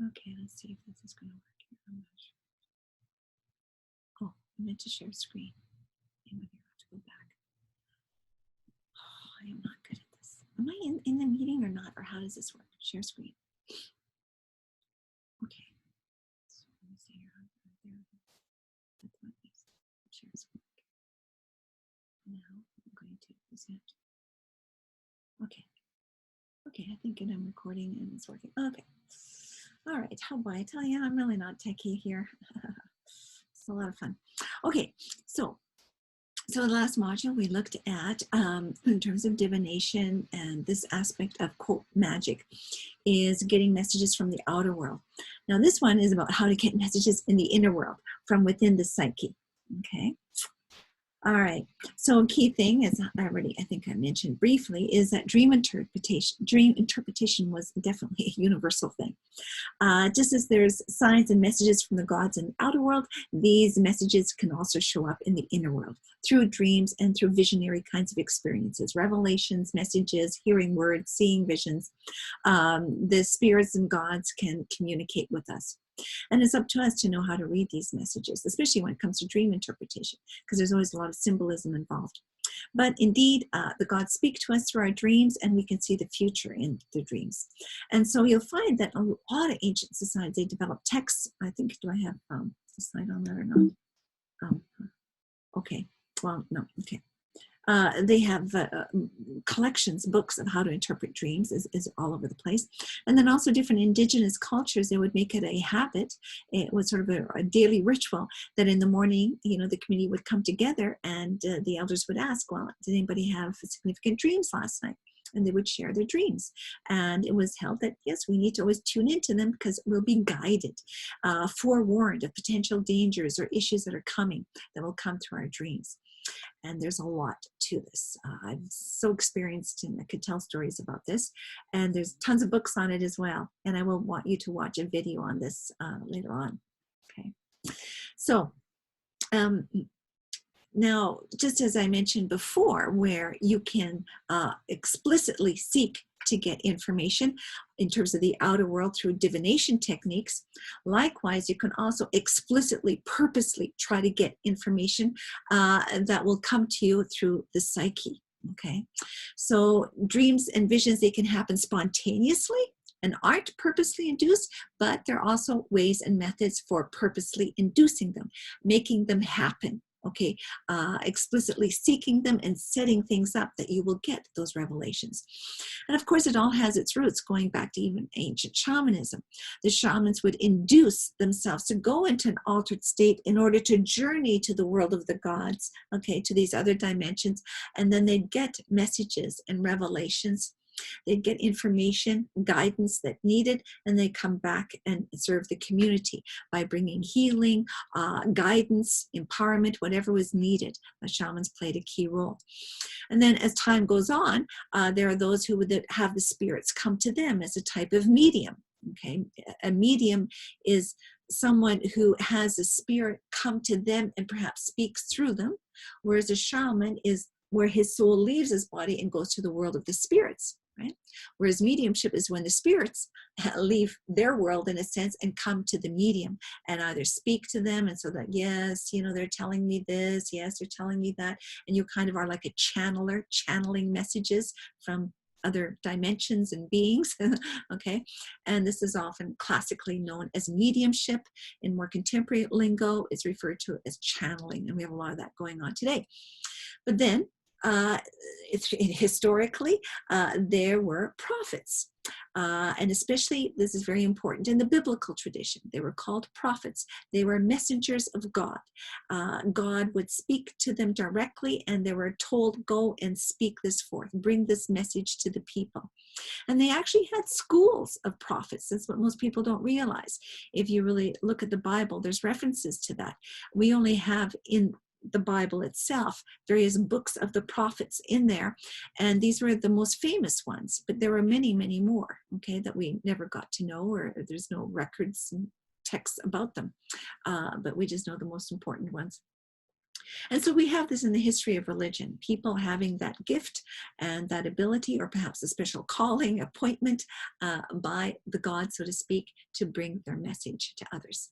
Okay, let's see if this is going to work here. I'm not sure. Oh, I meant to share screen. Maybe I have to go back. Oh, I am not good at this. Am I in the meeting or not? Or how does this work? Share screen. Okay. So let me see here. That's what it is. Share screen. Now I'm going to present. Okay. Okay, I think I'm recording and it's working. Okay. All right. How about I tell you, I'm really not techie here. It's a lot of fun. Okay, so the last module we looked at in terms of divination, and this aspect of quote magic is getting messages from the outer world. Now this one is about how to get messages in the inner world from within the psyche. Okay. All right. So a key thing, as I think I mentioned briefly, is that dream interpretation. Dream interpretation was definitely a universal thing. Just as there's signs and messages from the gods in the outer world, these messages can also show up in the inner world through dreams and through visionary kinds of experiences, revelations, messages, hearing words, seeing visions. The spirits and gods can communicate with us. And it's up to us to know how to read these messages, especially when it comes to dream interpretation, because there's always a lot of symbolism involved. But indeed, the gods speak to us through our dreams, and we can see the future in the dreams. And so you'll find that a lot of ancient societies, they developed texts. I think, do I have a slide on that or not? Okay, well, no, okay. They have collections, books of how to interpret dreams is all over the place. And then also different indigenous cultures, they would make it a habit. It was sort of a daily ritual that in the morning, the community would come together and the elders would ask, well, did anybody have significant dreams last night? And they would share their dreams. And it was held that, yes, we need to always tune into them because we'll be guided, forewarned of potential dangers or issues that are coming that will come through our dreams. And there's a lot to this. I'm so experienced and I could tell stories about this. And there's tons of books on it as well. And I will want you to watch a video on this later on. Okay. So now, just as I mentioned before, where you can explicitly seek to get information in terms of the outer world through divination techniques. Likewise, you can also explicitly, purposely try to get information that will come to you through the psyche. Okay, so dreams and visions, they can happen spontaneously and aren't purposely induced, but there are also ways and methods for purposely inducing them, making them happen. Okay, explicitly seeking them and setting things up that you will get those revelations. And of course, it all has its roots going back to even ancient shamanism. The shamans would induce themselves to go into an altered state in order to journey to the world of the gods, okay, to these other dimensions, and then they'd get messages and revelations. They'd get information, guidance that needed, and they come back and serve the community by bringing healing, guidance, empowerment, whatever was needed. The shamans played a key role. And then as time goes on, there are those who would have the spirits come to them as a type of medium. Okay, a medium is someone who has a spirit come to them and perhaps speaks through them, whereas a shaman is where his soul leaves his body and goes to the world of the spirits. Right? Whereas mediumship is when the spirits leave their world in a sense and come to the medium and either speak to them, and so that, yes, they're telling me this, yes, they're telling me that, and you kind of are like a channeler, channeling messages from other dimensions and beings. Okay, and this is often classically known as mediumship. In more contemporary lingo, it's referred to as channeling, and we have a lot of that going on today. But then historically, there were prophets. And especially, this is very important in the biblical tradition, they were called prophets. They were messengers of God. God would speak to them directly, and they were told, go and speak this forth, bring this message to the people. And they actually had schools of prophets. That's what most people don't realize. If you really look at the Bible, there's references to that. We only have in the Bible itself various books of the prophets in there, and these were the most famous ones, but there were many, many more, okay, that we never got to know, or there's no records and texts about them, but we just know the most important ones. And so we have this in the history of religion, people having that gift and that ability, or perhaps a special calling, appointment by the god, so to speak, to bring their message to others.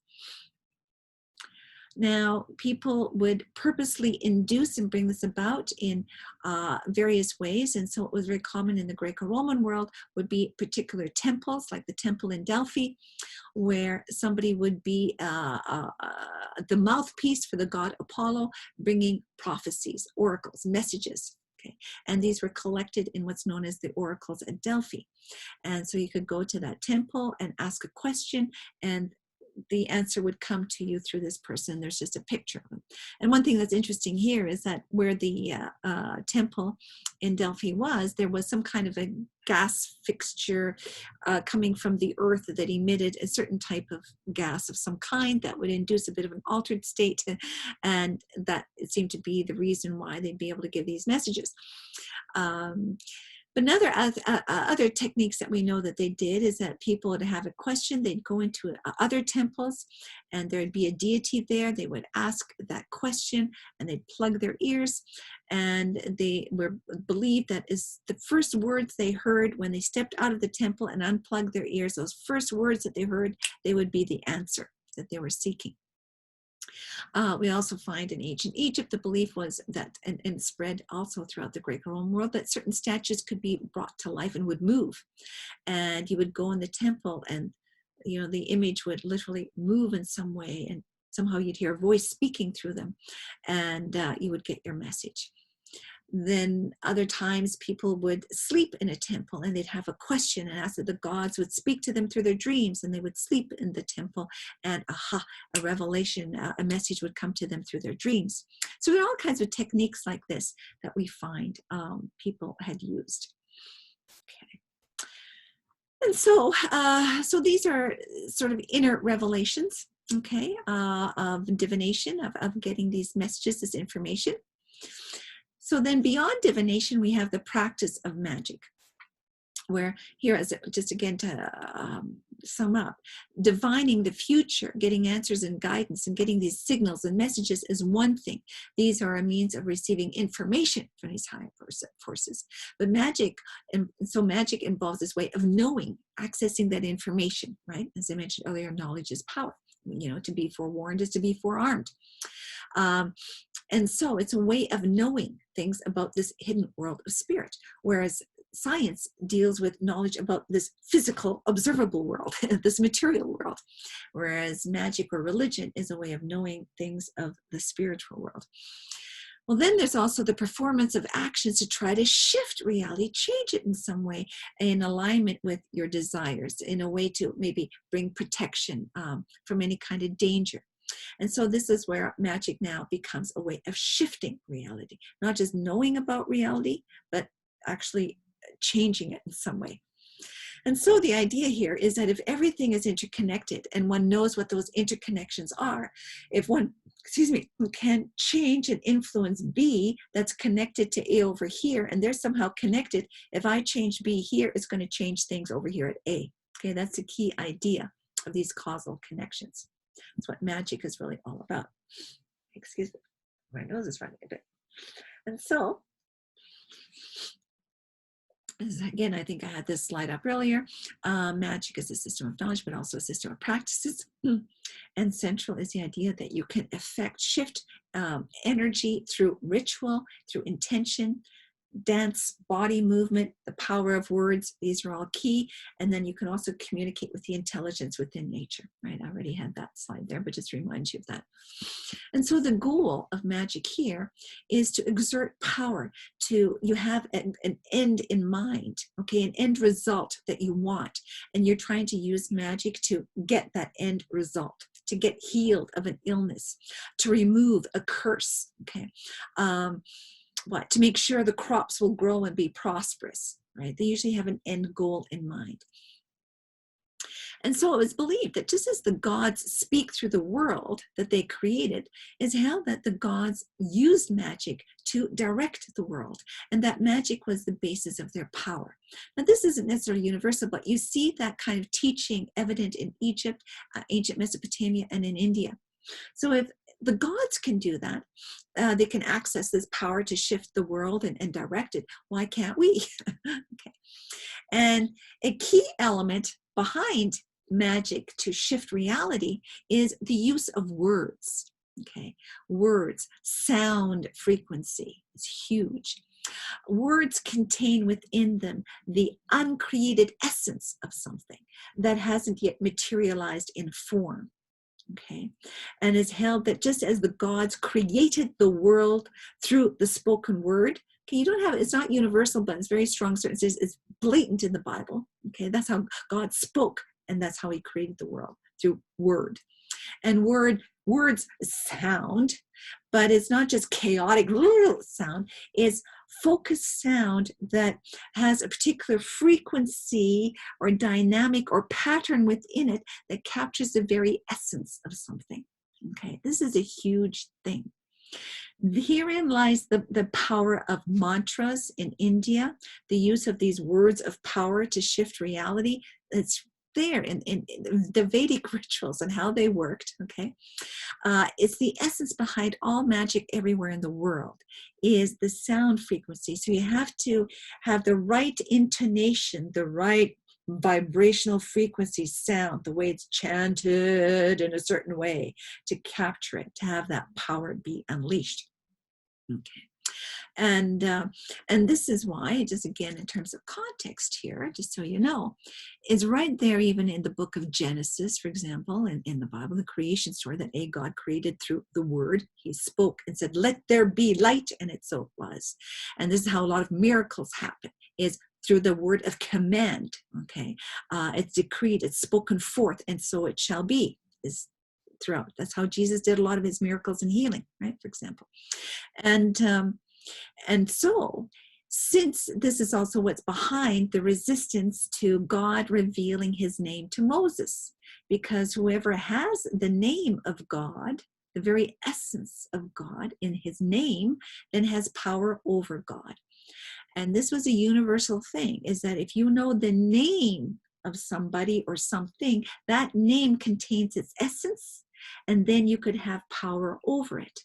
Now, people would purposely induce and bring this about in various ways. And so it was very common in the Greco-Roman world would be particular temples, like the temple in Delphi, where somebody would be the mouthpiece for the god Apollo, bringing prophecies, oracles, messages. Okay. And these were collected in what's known as the oracles at Delphi. And so you could go to that temple and ask a question, and the answer would come to you through this person. There's just a picture of them. And one thing that's interesting here is that where the temple in Delphi was, there was some kind of a gas fixture coming from the earth that emitted a certain type of gas of some kind that would induce a bit of an altered state, and that it seemed to be the reason why they'd be able to give these messages. But other techniques that we know that they did is that people would have a question, they'd go into other temples, and there'd be a deity there. They would ask that question, and they'd plug their ears, and they were believed that is the first words they heard when they stepped out of the temple and unplugged their ears. Those first words that they heard, they would be the answer that they were seeking. We also find in ancient Egypt, the belief was that, and spread also throughout the Greco-Roman world, that certain statues could be brought to life and would move. And you would go in the temple, and the image would literally move in some way, and somehow you'd hear a voice speaking through them, and you would get your message. Then other times people would sleep in a temple, and they'd have a question and ask that the gods would speak to them through their dreams, and they would sleep in the temple, and a revelation, a message would come to them through their dreams. So there are all kinds of techniques like this that we find people had used. Okay. And so these are sort of inner revelations, okay, of divination, of getting these messages, this information. So then beyond divination, we have the practice of magic, where here, as just again to sum up, divining the future, getting answers and guidance, and getting these signals and messages is one thing. These are a means of receiving information from these higher forces. But magic involves this way of knowing, accessing that information, right? As I mentioned earlier, knowledge is power. To be forewarned is to be forearmed. And so it's a way of knowing things about this hidden world of spirit, whereas science deals with knowledge about this physical, observable world, this material world, whereas magic or religion is a way of knowing things of the spiritual world. Well, then there's also the performance of actions to try to shift reality, change it in some way in alignment with your desires, in a way to maybe bring protection from any kind of danger. And so this is where magic now becomes a way of shifting reality, not just knowing about reality, but actually changing it in some way. And so the idea here is that if everything is interconnected and one knows what those interconnections are, if one, can change and influence B that's connected to A over here, and they're somehow connected, if I change B here, it's going to change things over here at A. Okay, that's the key idea of these causal connections. That's what magic is really all about. Excuse me, my nose is running a bit. And so, again, I think I had this slide up earlier. Magic is a system of knowledge, but also a system of practices. And central is the idea that you can shift energy through ritual, through intention, dance, body movement, the power of words. These are all key. And then you can also communicate with the intelligence within nature, right? I already had that slide there, but just to remind you of that. And so the goal of magic here is to exert power, you have an end in mind, okay, an end result that you want. And you're trying to use magic to get that end result, to get healed of an illness, to remove a curse, okay? To make sure the crops will grow and be prosperous, right? They usually have an end goal in mind. And so it was believed that just as the gods speak through the world that they created, is how that the gods used magic to direct the world, and that magic was the basis of their power. Now, this isn't necessarily universal, but you see that kind of teaching evident in Egypt, ancient Mesopotamia, and in India. So if the gods can do that. They can access this power to shift the world and direct it. Why can't we? Okay. And a key element behind magic to shift reality is the use of words. Okay, words, sound frequency is huge. Words contain within them the uncreated essence of something that hasn't yet materialized in form. Okay, and it's held that just as the gods created the world through the spoken word, okay, you don't have, it's not universal, but it's very strong. It's blatant in the Bible. Okay, that's how God spoke, and that's how he created the world, through word. And words sound, but it's not just chaotic sound, it's focused sound that has a particular frequency or dynamic or pattern within it that captures the very essence of something. Okay, this is a huge thing. Herein lies the power of mantras in India, the use of these words of power to shift reality. It's there in the Vedic rituals and how they worked. Okay, it's the essence behind all magic everywhere in the world is the sound frequency. So you have to have the right intonation, the right vibrational frequency sound, the way it's chanted in a certain way to capture it, to have that power be unleashed. Okay. And this is why, just again in terms of context here, just so you know, is right there even in the book of Genesis, for example, in the Bible, the creation story that God created through the word. He spoke and said, "Let there be light," and it so was. And this is how a lot of miracles happen, is through the word of command. Okay, it's decreed, it's spoken forth, and so it shall be. Is throughout. That's how Jesus did a lot of his miracles and healing, right? For example, and so, since this is also what's behind the resistance to God revealing his name to Moses, because whoever has the name of God, the very essence of God in his name, then has power over God. And this was a universal thing, is that if you know the name of somebody or something, that name contains its essence, and then you could have power over it.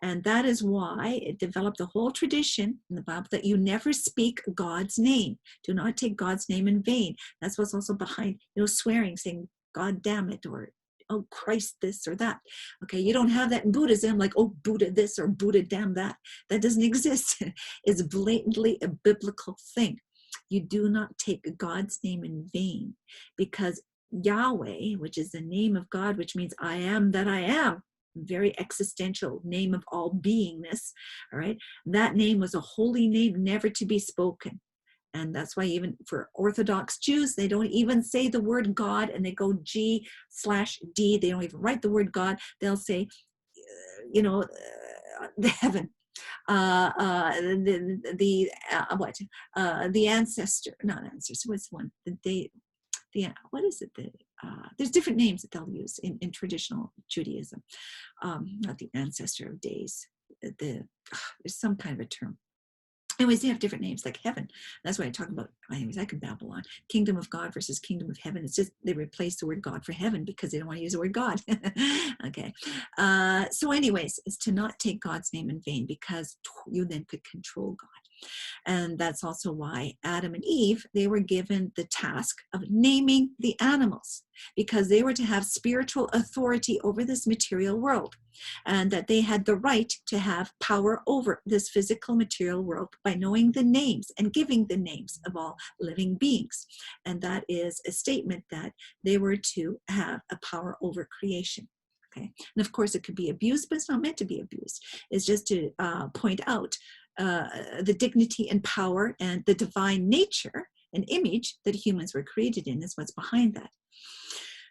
And that is why it developed a whole tradition in the Bible that you never speak God's name. Do not take God's name in vain. That's what's also behind, swearing, saying, "God damn it," or "Oh, Christ this or that." Okay, you don't have that in Buddhism, like, "Oh, Buddha this" or "Buddha damn that." That doesn't exist. It's blatantly a biblical thing. You do not take God's name in vain, because Yahweh, which is the name of God, which means I am that I am, very existential name of all beingness, all right, that name was a holy name, never to be spoken. And that's why even for Orthodox Jews, they don't even say the word God, and they go G/D. They don't even write the word God. They'll say, the heaven, the ancestor, not ancestor, what's one? What is it? There's different names that they'll use in traditional Judaism. Not the ancestor of days. There's some kind of a term. Anyways, they have different names, like heaven. That's what I talk about. Anyways, I could babble on. Kingdom of God versus kingdom of heaven. It's just they replace the word God for heaven because they don't want to use the word God. Okay. So anyways, it's to not take God's name in vain, because you then could control God. And that's also why Adam and Eve, they were given the task of naming the animals, because they were to have spiritual authority over this material world, and that they had the right to have power over this physical material world by knowing the names and giving the names of all living beings. And that is a statement that they were to have a power over creation. Okay. And of course, it could be abused, but it's not meant to be abused. It's just to point out the dignity and power and the divine nature and image that humans were created in is what's behind that.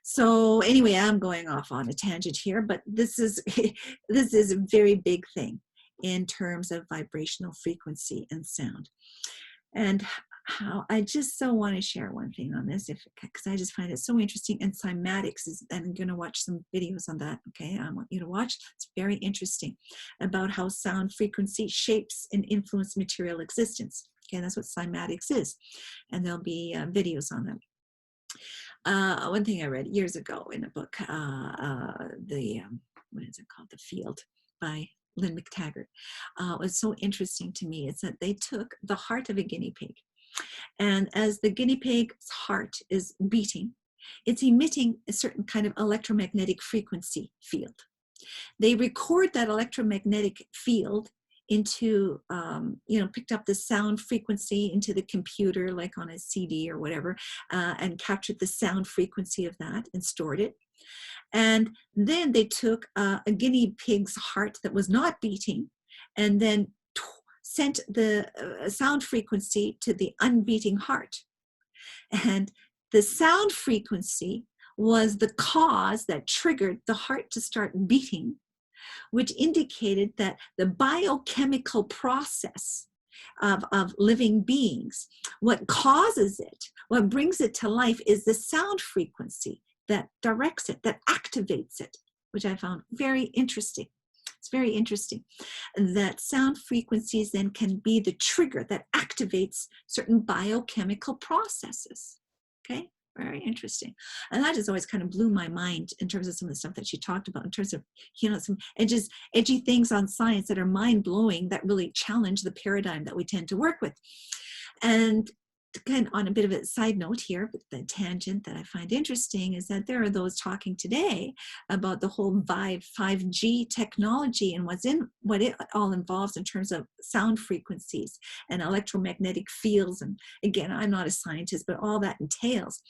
So anyway, I'm going off on a tangent here, but this is a very big thing in terms of vibrational frequency and sound. And how I just so want to share one thing on this, because I just find it so interesting. And Cymatics is, and I'm going to watch some videos on that. Okay, I want you to watch. It's very interesting about how sound frequency shapes and influences material existence. Okay, that's what Cymatics is, and there'll be videos on them. One thing I read years ago in a book, what is it called? The Field by Lynn McTaggart. What's so interesting to me is that they took the heart of a guinea pig, and as the guinea pig's heart is beating, it's emitting a certain kind of electromagnetic frequency field. They record that electromagnetic field into, picked up the sound frequency into the computer, like on a CD or whatever, and captured the sound frequency of that and stored it. And then they took a guinea pig's heart that was not beating and then sent the sound frequency to the unbeating heart. And the sound frequency was the cause that triggered the heart to start beating, which indicated that the biochemical process of living beings, what causes it, what brings it to life, is the sound frequency that directs it, that activates it, which I found very interesting. It's very interesting that sound frequencies then can be the trigger that activates certain biochemical processes. Okay, very interesting. And that just always kind of blew my mind in terms of some of the stuff that she talked about, in terms of, some edgy things on science that are mind-blowing, that really challenge the paradigm that we tend to work with. And again, on a bit of a side note here, but the tangent that I find interesting is that there are those talking today about the whole 5G technology and what it all involves in terms of sound frequencies and electromagnetic fields. And again, I'm not a scientist, but all that entails.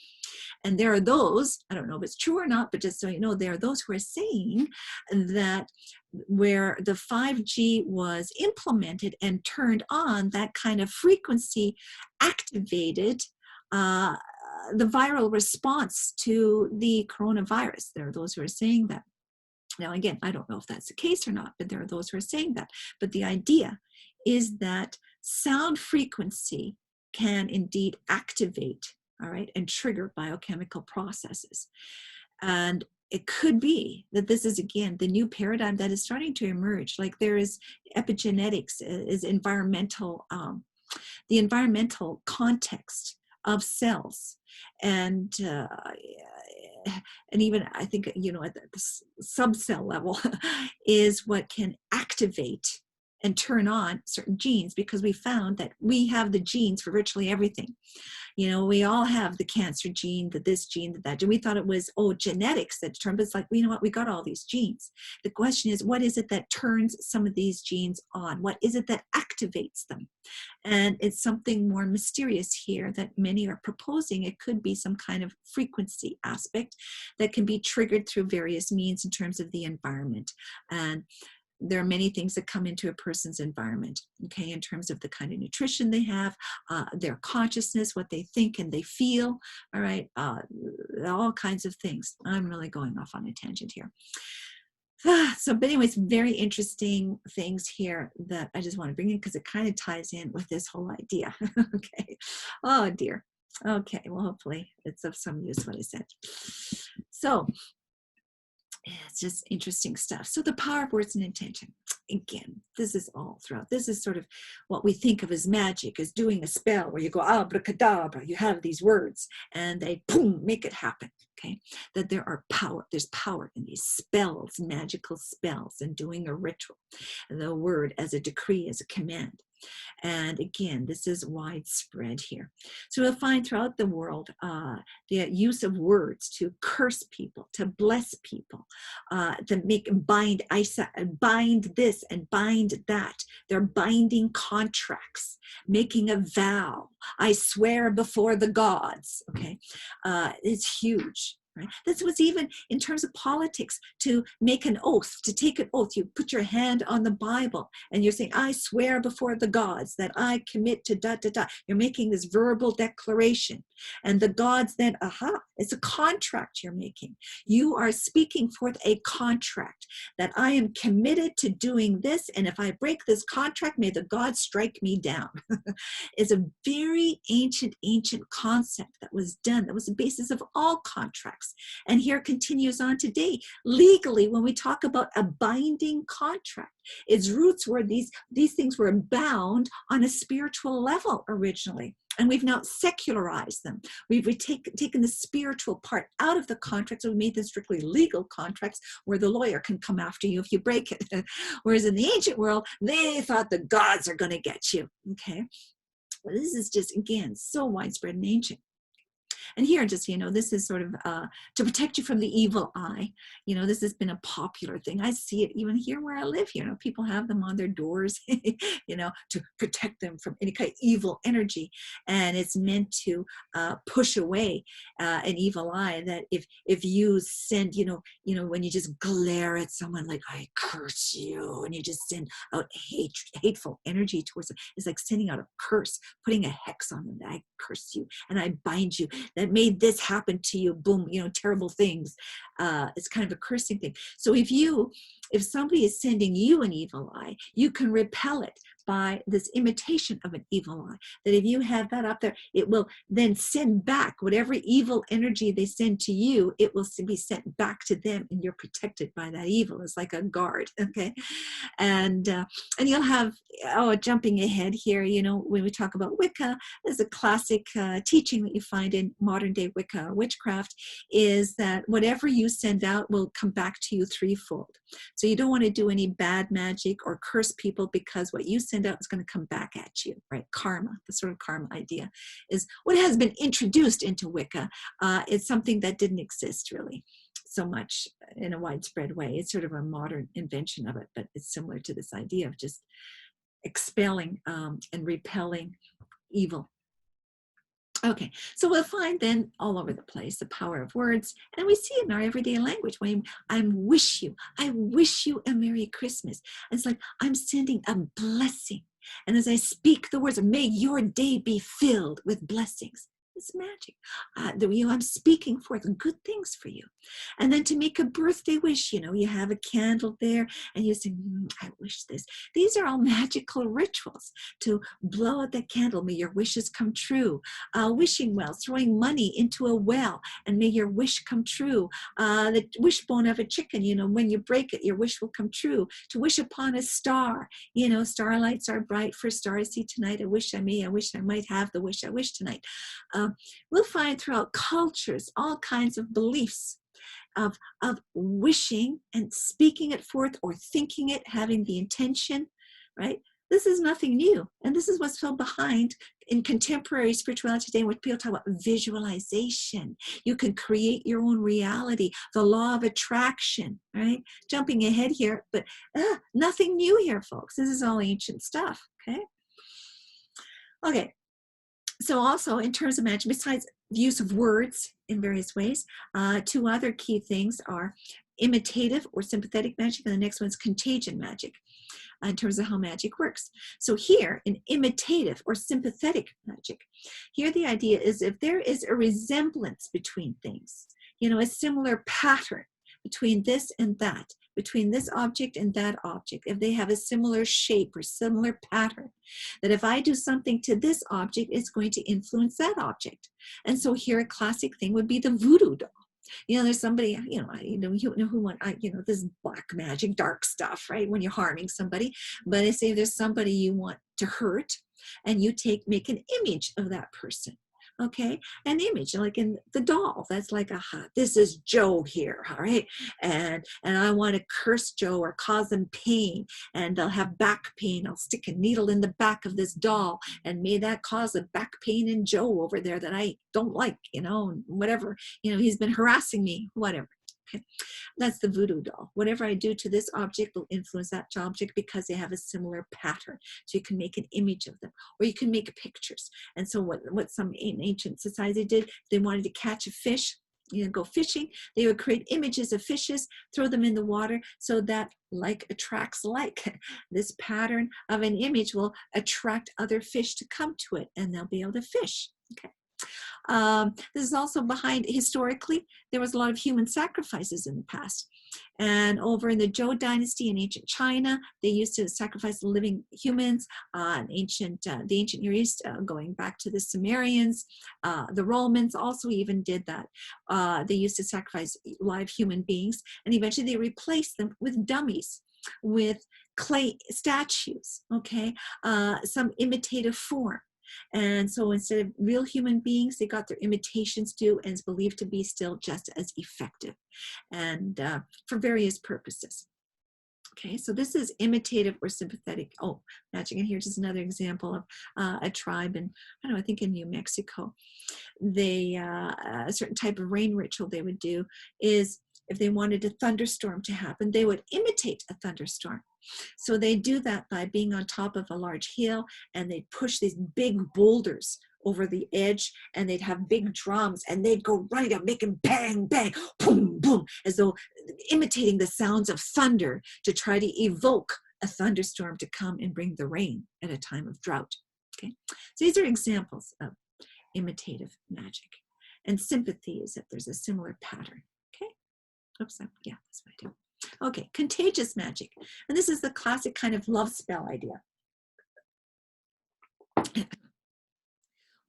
And there are those, I don't know if it's true or not, but just so you know, there are those who are saying that where the 5G was implemented and turned on, that kind of frequency activated the viral response to the coronavirus. There are those who are saying that. Now, again, I don't know if that's the case or not, but there are those who are saying that. But the idea is that sound frequency can indeed activate, all right, and trigger biochemical processes. And it could be that this is, again, the new paradigm that is starting to emerge. Like there is epigenetics, is environmental, the environmental context of cells. And even I think, at the subcell level is what can activate and turn on certain genes, because we found that we have the genes for virtually everything. We all have the cancer gene, this gene, that. And we thought it was, genetics that determined. It's like, you know what, we got all these genes. The question is, what is it that turns some of these genes on? What is it that activates them? And it's something more mysterious here that many are proposing. It could be some kind of frequency aspect that can be triggered through various means in terms of the environment. And there are many things that come into a person's environment, okay, in terms of the kind of nutrition they have, their consciousness, what they think and they feel, all right, all kinds of things. I'm really going off on a tangent here. So, but anyways, very interesting things here that I just want to bring in because it kind of ties in with this whole idea, okay. Oh, dear. Okay, well, hopefully it's of some use what I said. So, it's just interesting stuff. So the power of words and intention. Again, this is all throughout. This is sort of what we think of as magic, as doing a spell where you go abracadabra, you have these words and they boom, make it happen. Okay, that there's power in these spells, magical spells, and doing a ritual. The word as a decree, as a command. And again, this is widespread here. So we'll find throughout the world the use of words to curse people, to bless people, to bind this and bind that. They're binding contracts, making a vow. I swear before the gods. Okay, it's huge. Right? This was even in terms of politics, to make an oath, to take an oath. You put your hand on the Bible and you're saying, I swear before the gods that I commit to da, da, da. You're making this verbal declaration. And the gods then, it's a contract you're making. You are speaking forth a contract that I am committed to doing this. And if I break this contract, may the gods strike me down. It's a very ancient concept that was done. That was the basis of all contracts. And here continues on today. Legally, when we talk about a binding contract, its roots were these things were bound on a spiritual level originally. And we've now secularized them. We've taken the spiritual part out of the contracts. We made them strictly legal contracts where the lawyer can come after you if you break it. Whereas in the ancient world, they thought the gods are going to get you. Okay. Well, this is just, again, so widespread and ancient. And here, just, this is sort of to protect you from the evil eye. This has been a popular thing. I see it even here where I live. People have them on their doors, to protect them from any kind of evil energy. And it's meant to push away an evil eye. That if you send, when you just glare at someone like, I curse you, and you just send out hateful energy towards them, it's like sending out a curse, putting a hex on them. That I curse you and I bind you. That made this happen to you, boom, terrible things. It's kind of a cursing thing. So if somebody is sending you an evil eye, you can repel it by this imitation of an evil eye. That if you have that up there, it will then send back whatever evil energy they send to you, it will be sent back to them, and you're protected by that evil. It's like a guard, okay? And you'll have, jumping ahead here, when we talk about Wicca, there's a classic teaching that you find in modern day Wicca or witchcraft, is that whatever you send out will come back to you threefold. So you don't want to do any bad magic or curse people, because what you send out is going to come back at you, right? Karma, the sort of karma idea is what has been introduced into Wicca. It's something that didn't exist really so much in a widespread way. It's sort of a modern invention of it, but it's similar to this idea of just expelling and repelling evil. Okay, so we'll find then all over the place the power of words, and we see it in our everyday language. When I wish you a Merry Christmas. It's like I'm sending a blessing, and as I speak the words, may your day be filled with blessings. It's magic. I'm speaking forth good things for you. And then to make a birthday wish, you have a candle there and you say, I wish this. These are all magical rituals to blow out that candle. May your wishes come true. Wishing wells, throwing money into a well and may your wish come true. The wishbone of a chicken, when you break it, your wish will come true. To wish upon a star, starlights are bright. For a star I see tonight, I wish I might have the wish I wish tonight. We'll find throughout cultures all kinds of beliefs of wishing and speaking it forth or thinking it, having the intention, right? This is nothing new. And this is what's so behind in contemporary spirituality today, when people talk about visualization. You can create your own reality, the law of attraction, right? Jumping ahead here, but nothing new here, folks. This is all ancient stuff, okay? Okay. So also in terms of magic, besides the use of words in various ways, two other key things are imitative or sympathetic magic, and the next one's contagion magic in terms of how magic works. So here in imitative or sympathetic magic, here the idea is if there is a resemblance between things, a similar pattern between this and that, between this object and that object, if they have a similar shape or similar pattern, that if I do something to this object, it's going to influence that object. And so here a classic thing would be the voodoo doll. There's somebody, this black magic, dark stuff, right? When you're harming somebody, but I say there's somebody you want to hurt, and you make an image of that person. Okay, an image like in the doll. That's like, this is Joe here, all right, and I want to curse Joe or cause him pain, and they'll have back pain. I'll stick a needle in the back of this doll, and may that cause a back pain in Joe over there that I don't like, whatever. He's been harassing me, whatever. Okay, that's the voodoo doll. Whatever I do to this object will influence that object because they have a similar pattern. So you can make an image of them, or you can make pictures. And so what some ancient society did, they wanted to catch a fish, go fishing, they would create images of fishes, throw them in the water, so that like attracts like. This pattern of an image will attract other fish to come to it, and they'll be able to fish. Okay. This is also behind, historically, there was a lot of human sacrifices in the past. And over in the Zhou dynasty in ancient China, they used to sacrifice living humans. In the ancient Near East, going back to the Sumerians, the Romans also even did that. They used to sacrifice live human beings, and eventually they replaced them with dummies, with clay statues, okay, some imitative form. And so instead of real human beings, they got their imitations too, and is believed to be still just as effective, and for various purposes. Okay, so this is imitative or sympathetic. Oh, magic. And here's just another example of a tribe in, I don't know, I think in New Mexico. They, a certain type of rain ritual they would do is if they wanted a thunderstorm to happen, they would imitate a thunderstorm. So they do that by being on top of a large hill, and they push these big boulders over the edge, and they'd have big drums, and they'd go right up making bang, bang, boom, boom, as though imitating the sounds of thunder to try to evoke a thunderstorm to come and bring the rain at a time of drought. Okay, so these are examples of imitative magic. And sympathy is that there's a similar pattern. Okay, oops, yeah, that's what I do. Okay, contagious magic. And this is the classic kind of love spell idea,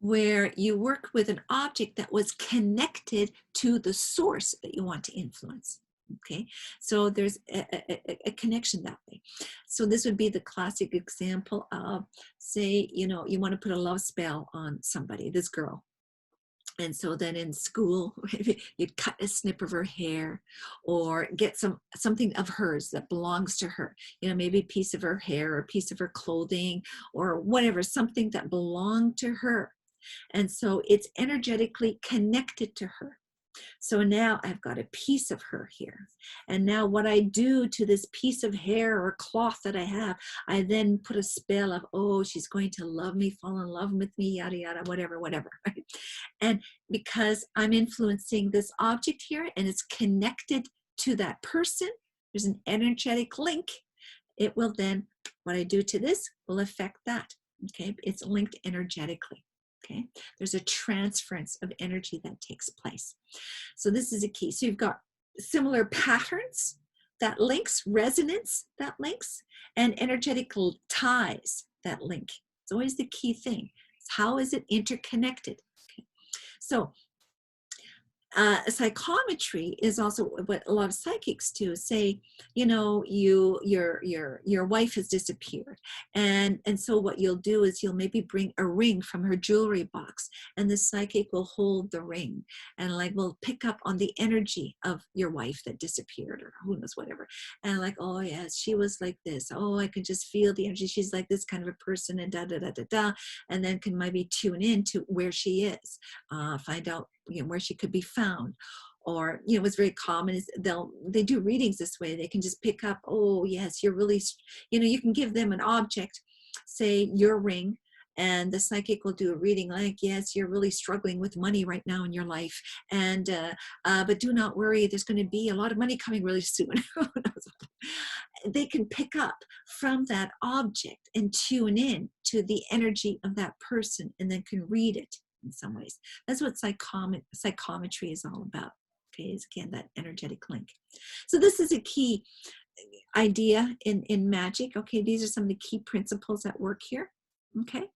where you work with an object that was connected to the source that you want to influence. Okay, so there's a connection that way. So this would be the classic example of, say, you know, you want to put a love spell on somebody, this girl. And so then in school, you'd cut a snip of her hair, or get something of hers that belongs to her. You know, maybe a piece of her hair or a piece of her clothing or whatever, something that belonged to her. And so it's energetically connected to her. So now I've got a piece of her here. And now what I do to this piece of hair or cloth that I have, I then put a spell of, oh, she's going to love me, fall in love with me, yada, yada, whatever, whatever. Right? And because I'm influencing this object here and it's connected to that person, there's an energetic link. It will then, what I do to this will affect that. Okay, it's linked energetically. Okay, there's a transference of energy that takes place. So this is a key. So you've got similar patterns that links, resonance that links, and energetic ties that link. It's always the key thing. How is it interconnected? Okay. So psychometry is also what a lot of psychics do. Say, you know, your wife has disappeared, and so what you'll do is you'll maybe bring a ring from her jewelry box, and the psychic will hold the ring and like will pick up on the energy of your wife that disappeared, or who knows, whatever, and like, oh yes, she was like this, oh I can just feel the energy, she's like this kind of a person, and da da da da da, and then can maybe tune in to where she is, find out, you know, where she could be found. Or, you know, what's very common is they do readings this way. They can just pick up, oh yes, you're really, you know, you can give them an object, say your ring, and the psychic will do a reading like, yes, you're really struggling with money right now in your life, and but do not worry, there's going to be a lot of money coming really soon. They can pick up from that object and tune in to the energy of that person, and then can read it in some ways. That's what psychometry is all about. Okay, is again that energetic link. So this is a key idea in magic. Okay, these are some of the key principles at work here. Okay,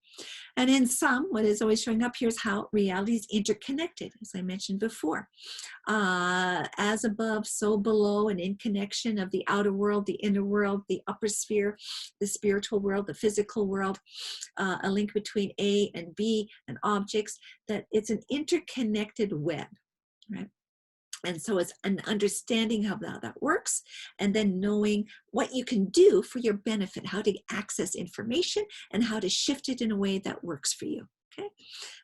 and in some, what is always showing up here is how reality is interconnected, as I mentioned before. As above, so below, an in connection of the outer world, the inner world, the upper sphere, the spiritual world, the physical world, a link between A and B and objects, that it's an interconnected web, right? And so it's an understanding how that works, and then knowing what you can do for your benefit, how to access information and how to shift it in a way that works for you. Okay,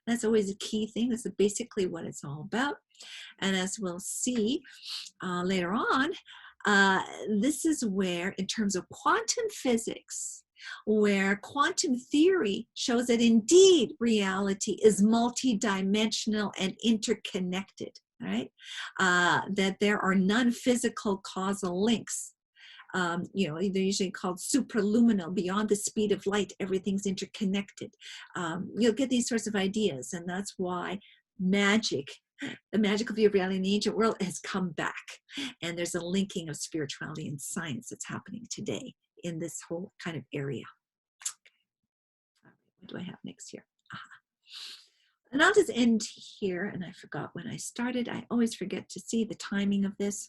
that's always a key thing. This is basically what it's all about. And as we'll see later on, this is where, in terms of quantum physics, where quantum theory shows that indeed reality is multidimensional and interconnected. Right? That there are non-physical causal links. You know, they're usually called supraluminal, beyond the speed of light, everything's interconnected. You'll get these sorts of ideas, and that's why magic, the magical view of reality in the ancient world, has come back. And there's a linking of spirituality and science that's happening today in this whole kind of area. Okay. What do I have next here? And I'll just end here, and I forgot when I started. I always forget to see the timing of this.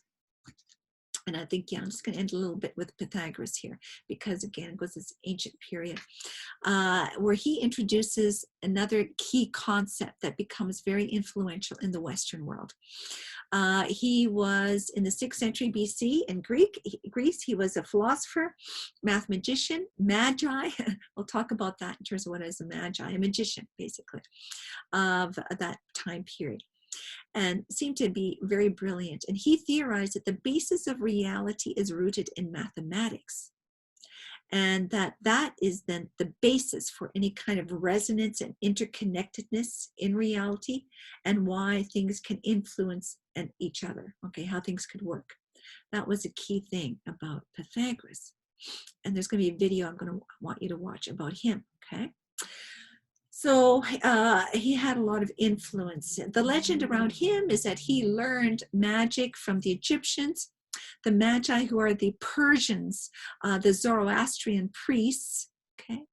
And I think, yeah, I'm just going to end a little bit with Pythagoras here, because again, it goes this ancient period where he introduces another key concept that becomes very influential in the Western world. He was in the 6th century BC in Greece. He was a philosopher, mathematician, magi. We'll talk about that in terms of what is a magi, a magician, basically, of that time period, and seemed to be very brilliant. And he theorized that the basis of reality is rooted in mathematics, and that is then the basis for any kind of resonance and interconnectedness in reality, and why things can influence each other, okay, how things could work. That was a key thing about Pythagoras. And there's going to be a video I'm going to want you to watch about him, okay? So he had a lot of influence. The legend around him is that he learned magic from the Egyptians, the Magi, who are the Persians, the Zoroastrian priests. Okay,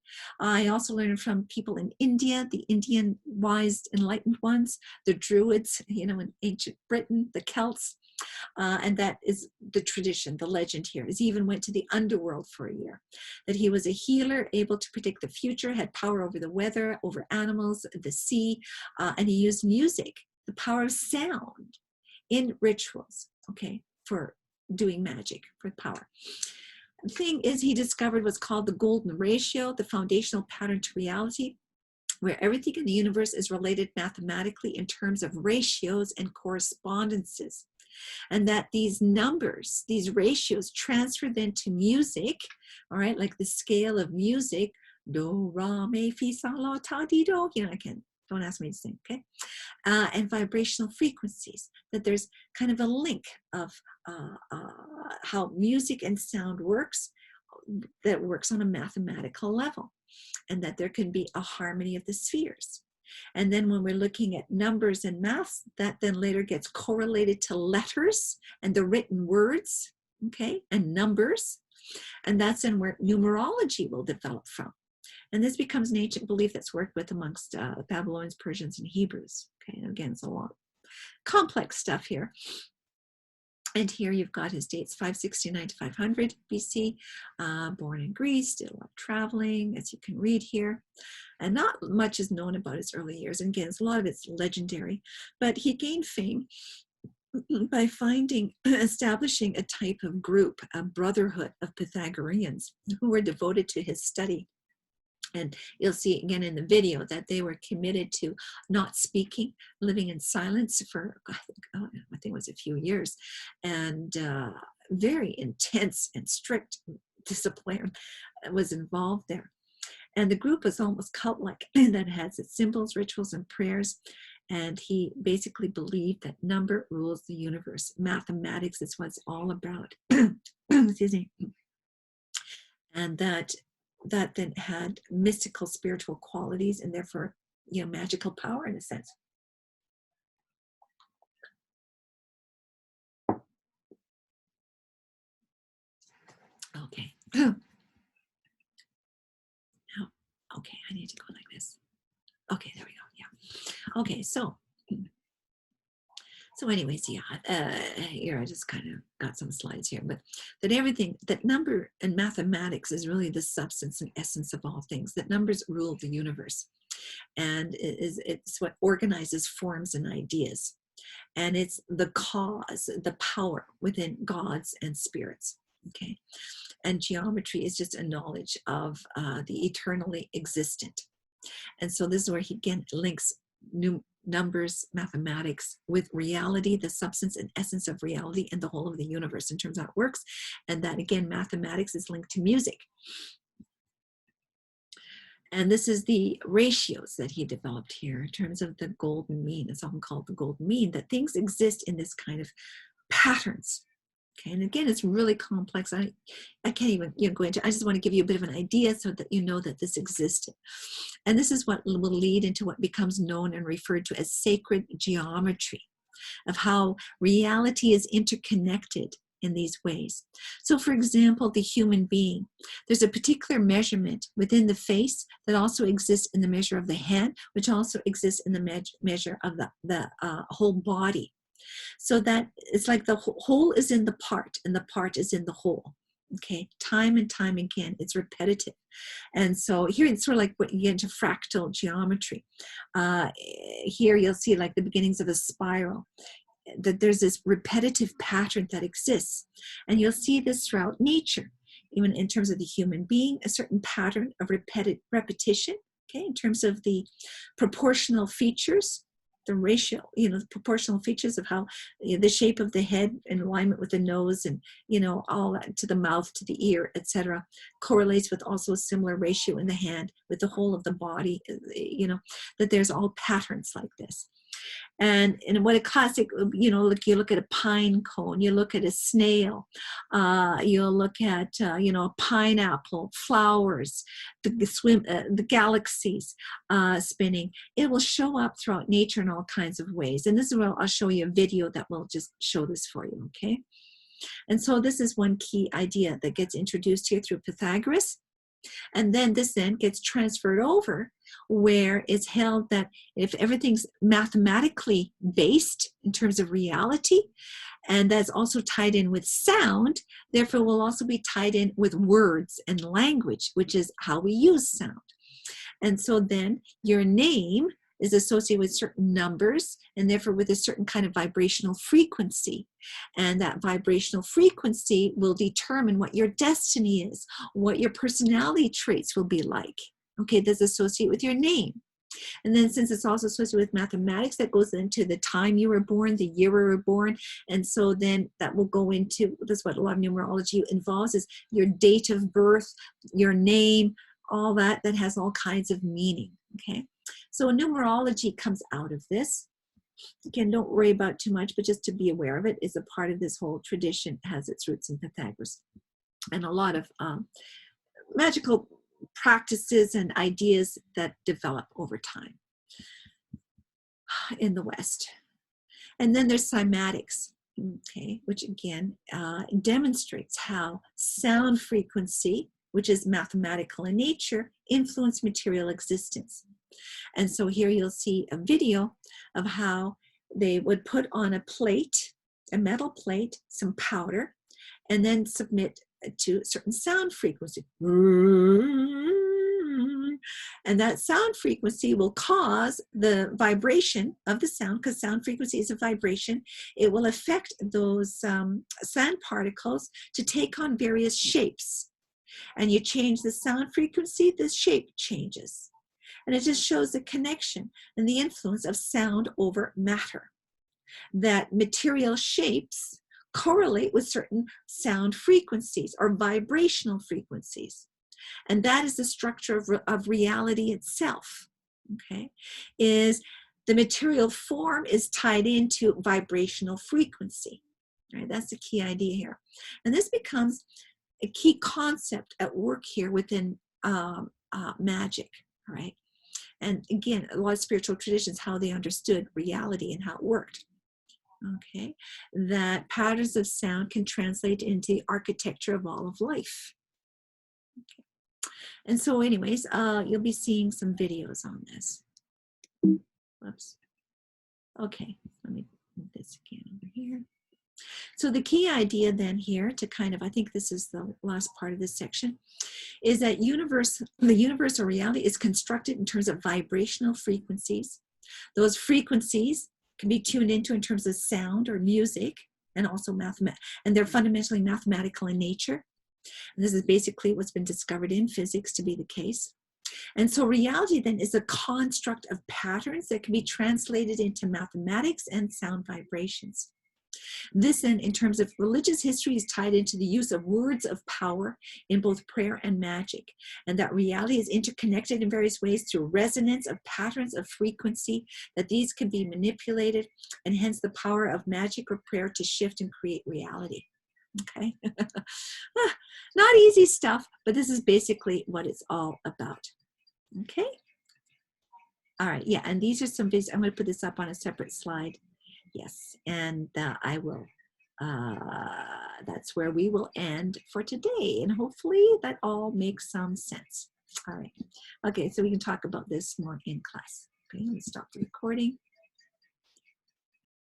I also learned from people in India, the Indian wise enlightened ones, the Druids, you know, in ancient Britain, the Celts. And that is the tradition, the legend here. Is he even went to the underworld for a year. That he was a healer, able to predict the future, had power over the weather, over animals, the sea, and he used music, the power of sound, in rituals, okay, for doing magic, for power. The thing is, he discovered what's called the golden ratio, the foundational pattern to reality, where everything in the universe is related mathematically in terms of ratios and correspondences. And that these numbers, these ratios, transfer then to music, all right, like the scale of music, do, ra, mi, fi, sol, la, ta, di, do, you know, don't ask me to sing, okay? And vibrational frequencies, that there's kind of a link of how music and sound works, that works on a mathematical level, and that there can be a harmony of the spheres. And then when we're looking at numbers and maths, that then later gets correlated to letters and the written words, okay, and numbers. And that's then where numerology will develop from. And this becomes an ancient belief that's worked with amongst Babylonians, Persians, and Hebrews. Okay, and again, it's a lot complex stuff here. And here you've got his dates, 569 to 500 BC, born in Greece, did a lot of traveling, as you can read here. And not much is known about his early years. And again, a lot of it's legendary. But he gained fame by establishing a type of group, a brotherhood of Pythagoreans who were devoted to his study. And you'll see again in the video that they were committed to not speaking, living in silence for, I think it was a few years, and very intense and strict discipline was involved there. And the group was almost cult-like, and that has its symbols, rituals, and prayers. And he basically believed that number rules the universe. Mathematics is what it's all about. Excuse me. And that then had mystical spiritual qualities, and therefore, you know, magical power in a sense. Okay. Now, okay, I need to go like this. Okay, there we go. Yeah. Okay, so anyways, yeah, here I just kind of got some slides here, but that everything, that number and mathematics is really the substance and essence of all things, that numbers rule the universe. And it's what organizes forms and ideas. And it's the cause, the power within gods and spirits, okay? And geometry is just a knowledge of the eternally existent. And so this is where he again links numbers, mathematics with reality, the substance and essence of reality and the whole of the universe in terms of how it works. And that again, mathematics is linked to music. And this is the ratios that he developed here in terms of the golden mean. It's often called the golden mean, that things exist in this kind of patterns. Okay, and again, it's really complex. I can't even go into. I just want to give you a bit of an idea so that you know that this existed. And this is what will lead into what becomes known and referred to as sacred geometry, of how reality is interconnected in these ways. So for example, the human being, there's a particular measurement within the face that also exists in the measure of the head, which also exists in the measure of the whole body. So that it's like the whole is in the part and the part is in the whole. Okay, time and time again, it's repetitive. And so here it's sort of like what you get into fractal geometry. Here you'll see like the beginnings of a spiral, that there's this repetitive pattern that exists. And you'll see this throughout nature, even in terms of the human being, a certain pattern of repetition, okay, in terms of the proportional features, the ratio, the proportional features of how the shape of the head in alignment with the nose and, all that to the mouth, to the ear, etc., correlates with also a similar ratio in the hand with the whole of the body, that there's all patterns like this. And what a classic, look, you look at a pine cone, you look at a snail, you'll look at, a pineapple, flowers, the galaxies spinning. It will show up throughout nature in all kinds of ways. And this is where I'll show you a video that will just show this for you, okay? And so this is one key idea that gets introduced here through Pythagoras. And then this then gets transferred over where it's held that if everything's mathematically based in terms of reality, and that's also tied in with sound, therefore will also be tied in with words and language, which is how we use sound. And so then your name is associated with certain numbers and therefore with a certain kind of vibrational frequency. And that vibrational frequency will determine what your destiny is, what your personality traits will be like. Okay, that's associated with your name. And then since it's also associated with mathematics, that goes into the time you were born, the year you were born. And so then that will go into, that's what a lot of numerology involves, is your date of birth, your name, all that has all kinds of meaning, okay? So numerology comes out of this. Again, don't worry about too much, but just to be aware of it is a part of this whole tradition, has its roots in Pythagoras. And a lot of magical practices and ideas that develop over time in the West. And then there's cymatics, okay, which again demonstrates how sound frequency, which is mathematical in nature, influence material existence. And so here you'll see a video of how they would put on a plate, a metal plate, some powder, and then submit to a certain sound frequency. And that sound frequency will cause the vibration of the sound, because sound frequency is a vibration. It will affect those sand particles to take on various shapes. And you change the sound frequency, the shape changes. And it just shows the connection and the influence of sound over matter. That material shapes correlate with certain sound frequencies or vibrational frequencies. And that is the structure of reality itself, okay? Is the material form is tied into vibrational frequency, right? That's the key idea here. And this becomes a key concept at work here within magic, right? And again, a lot of spiritual traditions, how they understood reality and how it worked. Okay, that patterns of sound can translate into the architecture of all of life. Okay. And so anyways, you'll be seeing some videos on this. Whoops. Okay, let me move this again over here. So the key idea then here to kind of, I think this is the last part of this section, is that the universal reality is constructed in terms of vibrational frequencies. Those frequencies can be tuned into in terms of sound or music, and also and they're fundamentally mathematical in nature. And this is basically what's been discovered in physics to be the case. And so reality then is a construct of patterns that can be translated into mathematics and sound vibrations. This then, in terms of religious history, is tied into the use of words of power in both prayer and magic. And that reality is interconnected in various ways through resonance of patterns of frequency, that these can be manipulated, and hence the power of magic or prayer to shift and create reality. Okay? Not easy stuff, but this is basically what it's all about. Okay? All right, yeah, and these are some videos. I'm going to put this up on a separate slide. Yes, and I will, that's where we will end for today. And hopefully that all makes some sense. All right. Okay, so we can talk about this more in class. Okay, let me stop the recording.